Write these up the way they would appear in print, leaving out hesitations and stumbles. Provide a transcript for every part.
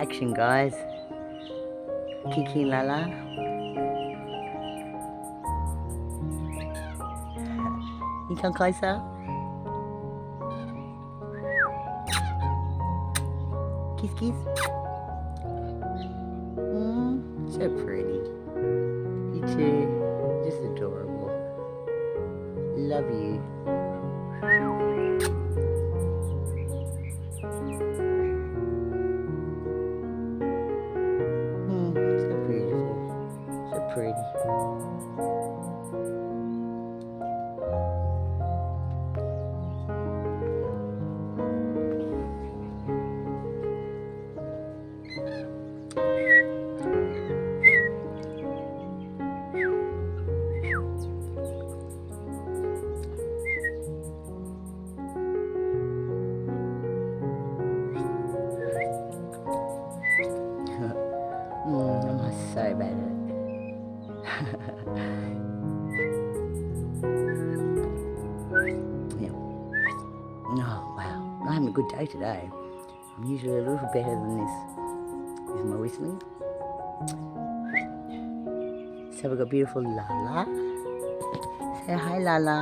action, guys. Kiki and Lala. You come closer. Kiss, kiss. So pretty. You too. Just adorable. Love you. So beautiful. So pretty. I'm so bad at it. Yeah. Oh, wow. I'm having a good day today. I'm usually a little better than this. Is my whistling. So we've got beautiful Lala. Say hi, Lala.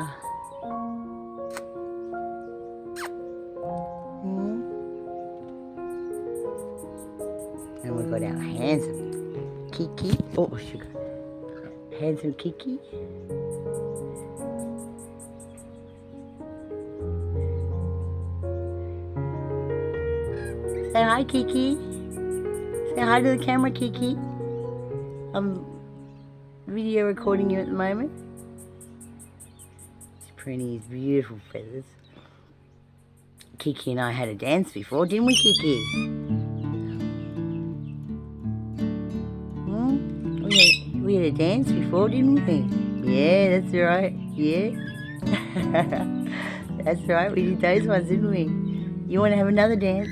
And we've got our handsome Kiki. Oh, sugar. Handsome Kiki. Say hi, Kiki. Say hi to the camera, Kiki. I'm video recording you at the moment. It's pretty, beautiful feathers. Kiki and I had a dance before, didn't we, Kiki? We had a dance before, didn't we? Yeah, that's right. Yeah. That's right, we did those ones, didn't we? You want to have another dance?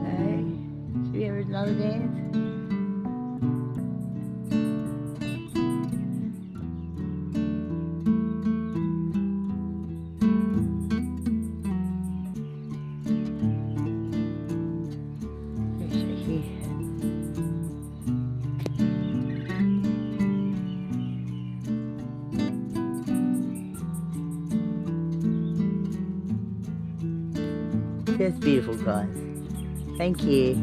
Hey, should we have another dance? That's beautiful, guys. Thank you.